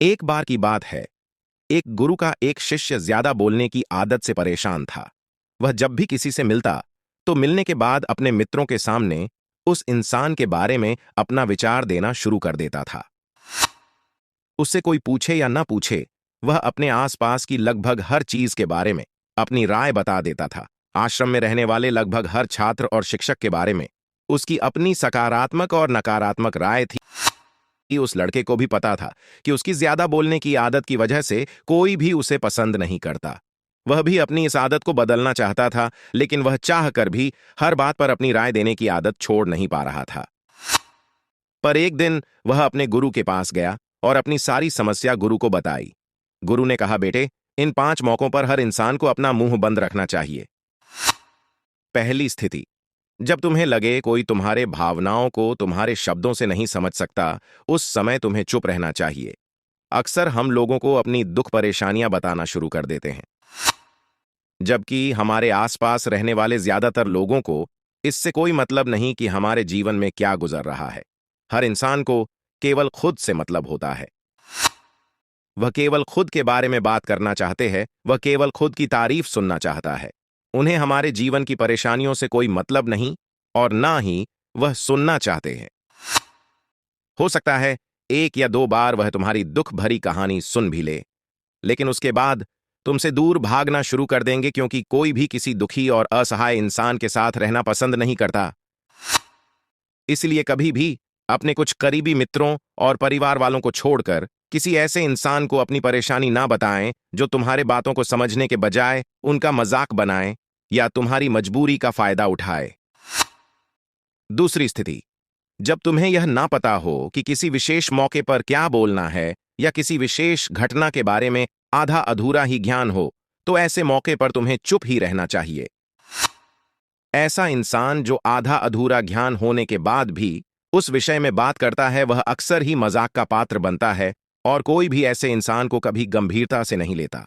एक बार की बात है, एक गुरु का एक शिष्य ज्यादा बोलने की आदत से परेशान था। वह जब भी किसी से मिलता तो मिलने के बाद अपने मित्रों के सामने उस इंसान के बारे में अपना विचार देना शुरू कर देता था। उससे कोई पूछे या ना पूछे, वह अपने आसपास की लगभग हर चीज के बारे में अपनी राय बता देता था। आश्रम में रहने वाले लगभग हर छात्र और शिक्षक के बारे में उसकी अपनी सकारात्मक और नकारात्मक राय थी। उस लड़के को भी पता था कि उसकी ज्यादा बोलने की आदत की वजह से कोई भी उसे पसंद नहीं करता। वह भी अपनी इस आदत को बदलना चाहता था, लेकिन वह चाहकर भी हर बात पर अपनी राय देने की आदत छोड़ नहीं पा रहा था। पर एक दिन वह अपने गुरु के पास गया और अपनी सारी समस्या गुरु को बताई। गुरु ने कहा, बेटे, इन 5 मौकों पर हर इंसान को अपना मुंह बंद रखना चाहिए। पहली स्थिति, जब तुम्हें लगे कोई तुम्हारे भावनाओं को तुम्हारे शब्दों से नहीं समझ सकता, उस समय तुम्हें चुप रहना चाहिए। अक्सर हम लोगों को अपनी दुख परेशानियां बताना शुरू कर देते हैं, जबकि हमारे आसपास रहने वाले ज्यादातर लोगों को इससे कोई मतलब नहीं कि हमारे जीवन में क्या गुजर रहा है। हर इंसान को केवल खुद से मतलब होता है। वह केवल खुद के बारे में बात करना चाहते हैं, वह केवल खुद की तारीफ सुनना चाहता है। उन्हें हमारे जीवन की परेशानियों से कोई मतलब नहीं और ना ही वह सुनना चाहते हैं। हो सकता है 1 या 2 बार वह तुम्हारी दुख भरी कहानी सुन भी ले, लेकिन उसके बाद तुमसे दूर भागना शुरू कर देंगे, क्योंकि कोई भी किसी दुखी और असहाय इंसान के साथ रहना पसंद नहीं करता। इसलिए कभी भी अपने कुछ करीबी मित्रों और परिवार वालों को छोड़कर किसी ऐसे इंसान को अपनी परेशानी ना बताएं जो तुम्हारे बातों को समझने के बजाय उनका मजाक बनाए या तुम्हारी मजबूरी का फायदा उठाए। दूसरी स्थिति, जब तुम्हें यह ना पता हो कि किसी विशेष मौके पर क्या बोलना है या किसी विशेष घटना के बारे में आधा अधूरा ही ज्ञान हो, तो ऐसे मौके पर तुम्हें चुप ही रहना चाहिए। ऐसा इंसान जो आधा अधूरा ज्ञान होने के बाद भी उस विषय में बात करता है, वह अक्सर ही मजाक का पात्र बनता है और कोई भी ऐसे इंसान को कभी गंभीरता से नहीं लेता।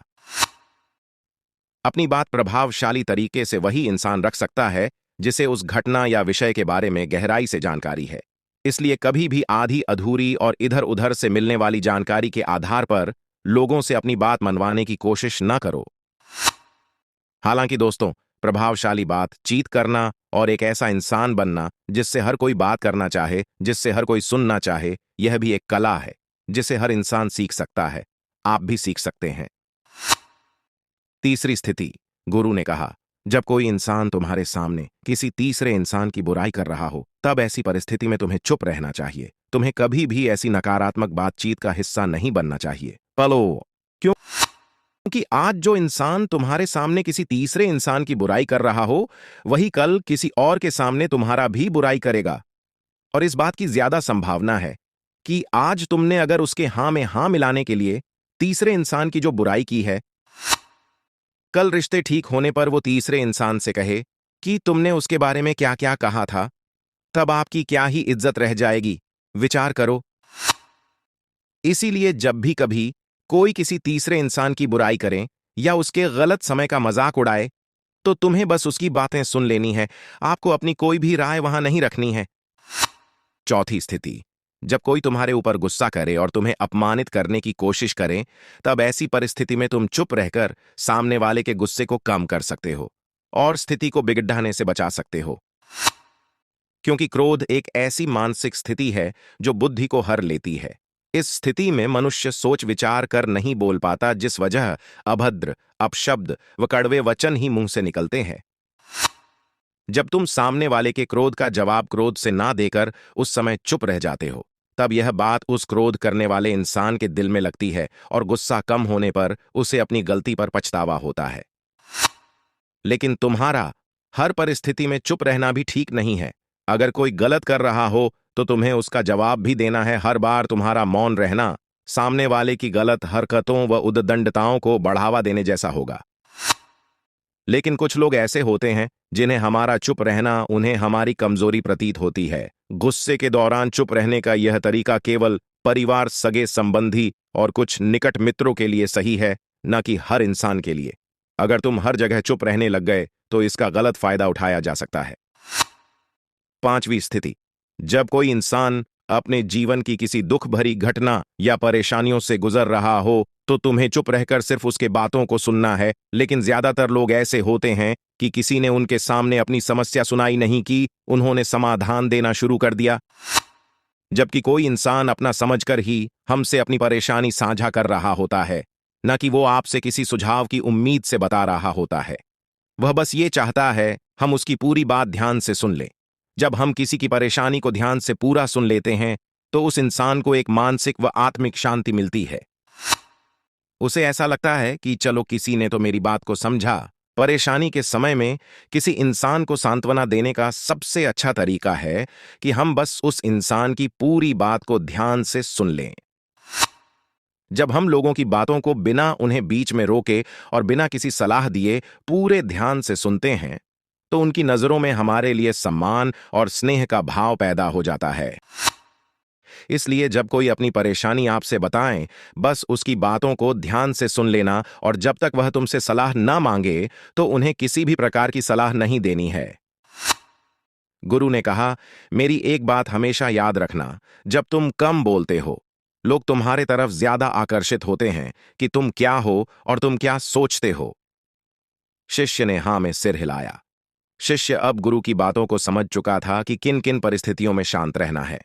अपनी बात प्रभावशाली तरीके से वही इंसान रख सकता है जिसे उस घटना या विषय के बारे में गहराई से जानकारी है। इसलिए कभी भी आधी अधूरी और इधर उधर से मिलने वाली जानकारी के आधार पर लोगों से अपनी बात मनवाने की कोशिश न करो। हालांकि दोस्तों, प्रभावशाली बातचीत करना और एक ऐसा इंसान बनना जिससे हर कोई बात करना चाहे, जिससे हर कोई सुनना चाहे, यह भी एक कला है जिसे हर इंसान सीख सकता है। आप भी सीख सकते हैं। तीसरी स्थिति, गुरु ने कहा, जब कोई इंसान तुम्हारे सामने किसी तीसरे इंसान की बुराई कर रहा हो, तब ऐसी परिस्थिति में तुम्हें चुप रहना चाहिए। तुम्हें कभी भी ऐसी नकारात्मक बातचीत का हिस्सा नहीं बनना चाहिए। क्योंकि आज जो इंसान तुम्हारे सामने किसी तीसरे इंसान की बुराई कर रहा हो, वही कल किसी और के सामने तुम्हारा भी बुराई करेगा। और इस बात की ज्यादा संभावना है कि आज तुमने अगर उसके हां में हां मिलाने के लिए तीसरे इंसान की जो बुराई की है, कल रिश्ते ठीक होने पर वो तीसरे इंसान से कहे कि तुमने उसके बारे में क्या क्या कहा था, तब आपकी क्या ही इज्जत रह जाएगी। विचार करो। इसीलिए जब भी कभी कोई किसी तीसरे इंसान की बुराई करे या उसके गलत समय का मजाक उड़ाए, तो तुम्हें बस उसकी बातें सुन लेनी है। आपको अपनी कोई भी राय वहां नहीं रखनी है। चौथी स्थिति, जब कोई तुम्हारे ऊपर गुस्सा करे और तुम्हें अपमानित करने की कोशिश करे, तब ऐसी परिस्थिति में तुम चुप रहकर सामने वाले के गुस्से को कम कर सकते हो और स्थिति को बिगड़ने से बचा सकते हो। क्योंकि क्रोध एक ऐसी मानसिक स्थिति है जो बुद्धि को हर लेती है। इस स्थिति में मनुष्य सोच विचार कर नहीं बोल पाता, जिस वजह अभद्र, अपशब्द व कड़वे वचन ही मुंह से निकलते हैं। जब तुम सामने वाले के क्रोध का जवाब क्रोध से ना देकर उस समय चुप रह जाते हो, तब यह बात उस क्रोध करने वाले इंसान के दिल में लगती है और गुस्सा कम होने पर उसे अपनी गलती पर पछतावा होता है। लेकिन तुम्हारा हर परिस्थिति में चुप रहना भी ठीक नहीं है। अगर कोई गलत कर रहा हो तो तुम्हें उसका जवाब भी देना है। हर बार तुम्हारा मौन रहना सामने वाले की गलत हरकतों व उद्दंडताओं को बढ़ावा देने जैसा होगा। लेकिन कुछ लोग ऐसे होते हैं जिन्हें हमारा चुप रहना उन्हें हमारी कमजोरी प्रतीत होती है। गुस्से के दौरान चुप रहने का यह तरीका केवल परिवार, सगे संबंधी और कुछ निकट मित्रों के लिए सही है, न कि हर इंसान के लिए। अगर तुम हर जगह चुप रहने लग गए तो इसका गलत फायदा उठाया जा सकता है। पांचवी स्थिति, जब कोई इंसान अपने जीवन की किसी दुख भरी घटना या परेशानियों से गुजर रहा हो तो तुम्हें चुप रहकर सिर्फ उसके बातों को सुनना है, लेकिन ज्यादातर लोग ऐसे होते हैं कि किसी ने उनके सामने अपनी समस्या सुनाई नहीं की, उन्होंने समाधान देना शुरू कर दिया। जबकि कोई इंसान अपना समझकर ही हमसे अपनी परेशानी साझा कर रहा होता है, न कि वो आपसे किसी सुझाव की उम्मीद से बता रहा होता है। वह बस ये चाहता है हम उसकी पूरी बात ध्यान से सुन लें। जब हम किसी की परेशानी को ध्यान से पूरा सुन लेते हैं तो उस इंसान को एक मानसिक व आत्मिक शांति मिलती है। उसे ऐसा लगता है कि चलो किसी ने तो मेरी बात को समझा। परेशानी के समय में किसी इंसान को सांत्वना देने का सबसे अच्छा तरीका है कि हम बस उस इंसान की पूरी बात को ध्यान से सुन लें। जब हम लोगों की बातों को बिना उन्हें बीच में रोके और बिना किसी सलाह दिए पूरे ध्यान से सुनते हैं तो उनकी नजरों में हमारे लिए सम्मान और स्नेह का भाव पैदा हो जाता है। इसलिए जब कोई अपनी परेशानी आपसे बताएं, बस उसकी बातों को ध्यान से सुन लेना और जब तक वह तुमसे सलाह ना मांगे तो उन्हें किसी भी प्रकार की सलाह नहीं देनी है। गुरु ने कहा, मेरी एक बात हमेशा याद रखना, जब तुम कम बोलते हो लोग तुम्हारे तरफ ज्यादा आकर्षित होते हैं कि तुम क्या हो और तुम क्या सोचते हो। शिष्य ने हाँ में सिर हिलाया। शिष्य अब गुरु की बातों को समझ चुका था कि किन किन परिस्थितियों में शांत रहना है।